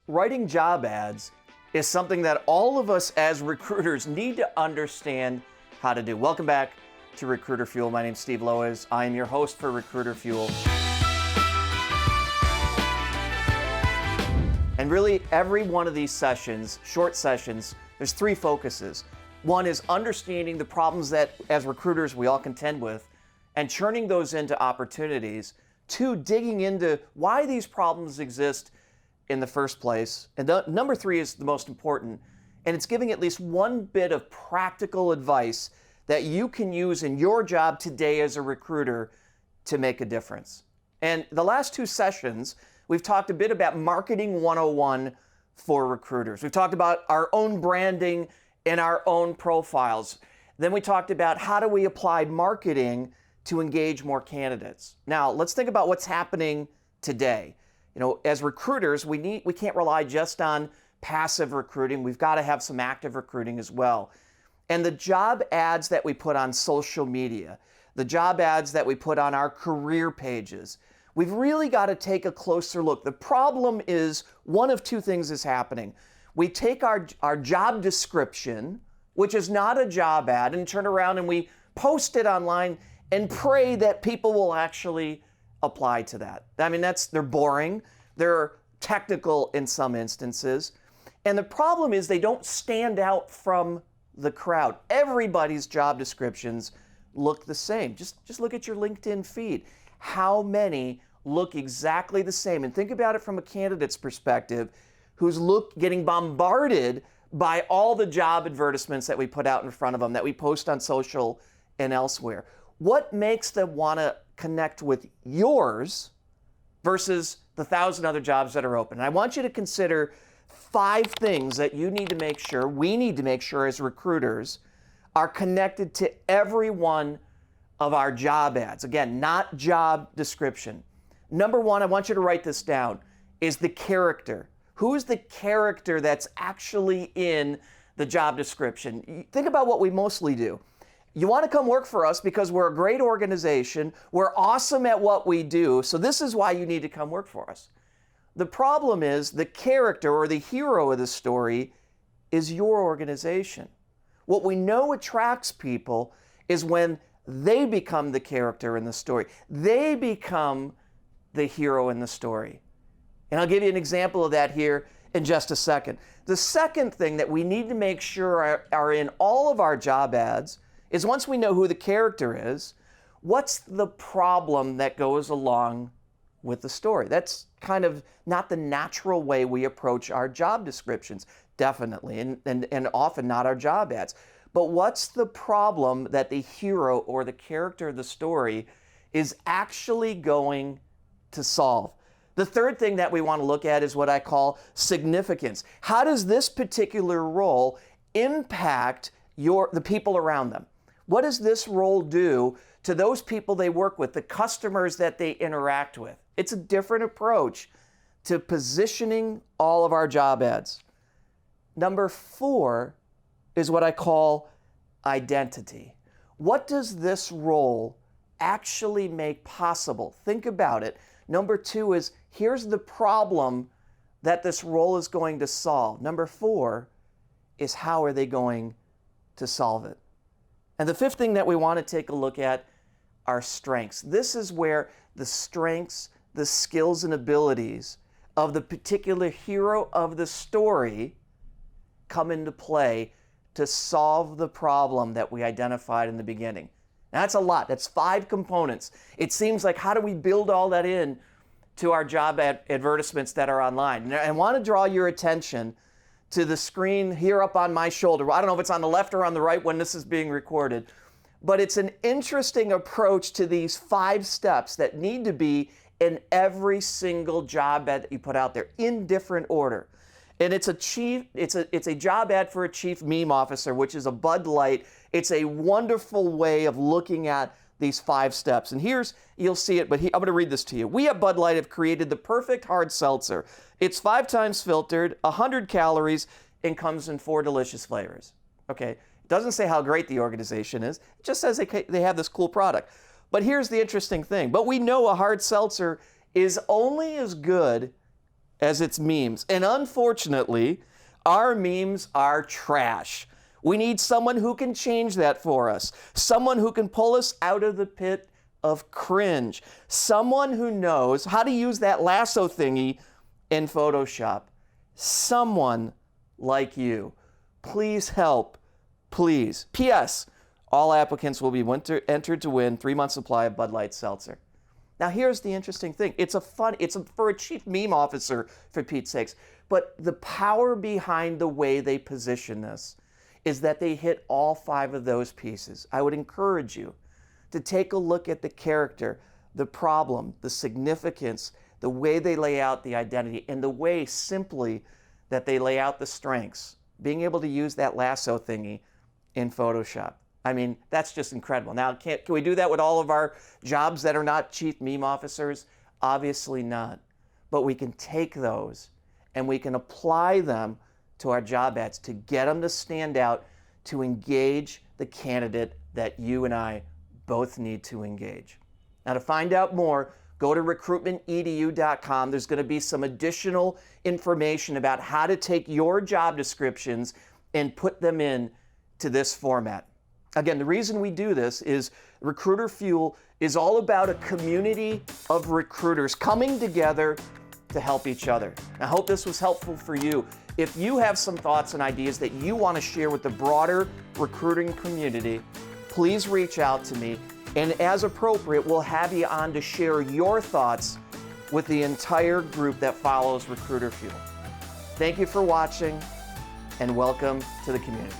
Writing job ads is something that all of us as recruiters need to understand how to do. Welcome back to Recruiter Fuel. My name's Steve Lois. I am your host for Recruiter Fuel. And really, every one of these sessions, short sessions, there's three focuses. One is understanding the problems that, as recruiters, we all contend with, and turning those into opportunities. Two, digging into why these problems exist in the first place. And number three is the most important, and it's giving at least one bit of practical advice that you can use in your job today as a recruiter to make a difference. And the last two sessions, we've talked a bit about Marketing 101 for recruiters. We've talked about our own branding and our own profiles. Then we talked about how do we apply marketing to engage more candidates. Now, let's think about what's happening today. You know, as recruiters, we can't rely just on passive recruiting. We've got to have some active recruiting as well. And the job ads that we put on social media, the job ads that we put on our career pages, we've really got to take a closer look. The problem is one of two things is happening. We take our job description, which is not a job ad, and turn around and we post it online and pray that people will actually apply to that. I mean, they're boring, they're technical in some instances, and the problem is they don't stand out from the crowd. Everybody's job descriptions look the same. Just look at your LinkedIn feed. How many look exactly the same? And think about it from a candidate's perspective who's getting bombarded by all the job advertisements that we put out in front of them, that we post on social and elsewhere. What makes them want to connect with yours versus the 1,000 other jobs that are open? And I want you to consider 5 things that you need to make sure, we need to make sure as recruiters, are connected to every one of our job ads. Again, not job description. Number 1, I want you to write this down, is the character. Who is the character that's actually in the job description? Think about what we mostly do. You want to come work for us because we're a great organization, we're awesome at what we do, so this is why you need to come work for us. The problem is the character or the hero of the story is your organization. What we know attracts people is when they become the character in the story. They become the hero in the story. And I'll give you an example of that here in just a second. The second thing that we need to make sure are in all of our job ads is, once we know who the character is, what's the problem that goes along with the story? That's kind of not the natural way we approach our job descriptions, definitely, and often not our job ads. But what's the problem that the hero or the character of the story is actually going to solve? The third thing that we want to look at is what I call significance. How does this particular role impact the people around them? What does this role do to those people they work with, the customers that they interact with? It's a different approach to positioning all of our job ads. Number 4 is what I call identity. What does this role actually make possible? Think about it. Number 2 is, here's the problem that this role is going to solve. Number 4 is, how are they going to solve it? And the 5th thing that we want to take a look at are strengths. This is where the strengths, the skills and abilities of the particular hero of the story come into play to solve the problem that we identified in the beginning. Now, that's a lot. That's 5 components. It seems like, how do we build all that in to our job advertisements that are online? And I want to draw your attention to the screen here up on my shoulder. I don't know if it's on the left or on the right when this is being recorded, but it's an interesting approach to these 5 steps that need to be in every single job ad that you put out there, in different order. And it's a job ad for a chief meme officer, which is a Bud Light. It's a wonderful way of looking at these 5 steps. And you'll see it, but I'm going to read this to you. We at Bud Light have created the perfect hard seltzer. It's 5 times filtered, 100 calories, and comes in 4 delicious flavors. Okay, it doesn't say how great the organization is. It just says they have this cool product. But here's the interesting thing. But we know a hard seltzer is only as good as its memes. And unfortunately, our memes are trash. We need someone who can change that for us. Someone who can pull us out of the pit of cringe. Someone who knows how to use that lasso thingy in Photoshop. Someone like you. Please help. Please. P.S. All applicants will be entered to win 3-month supply of Bud Light Seltzer. Now here's the interesting thing. It's for a chief meme officer, for Pete's sakes. But the power behind the way they position this is that they hit all 5 of those pieces. I would encourage you to take a look at the character, the problem, the significance, the way they lay out the identity, and the way simply that they lay out the strengths. Being able to use that lasso thingy in Photoshop. I mean, that's just incredible. Now, can we do that with all of our jobs that are not chief meme officers? Obviously not. But we can take those and we can apply them to our job ads to get them to stand out, to engage the candidate that you and I both need to engage. Now, to find out more, go to recruitmentedu.com. There's going to be some additional information about how to take your job descriptions and put them in to this format. Again, the reason we do this is Recruiter Fuel is all about a community of recruiters coming together to help each other. I hope this was helpful for you. If you have some thoughts and ideas that you want to share with the broader recruiting community, please reach out to me. And as appropriate, we'll have you on to share your thoughts with the entire group that follows Recruiter Fuel. Thank you for watching, and welcome to the community.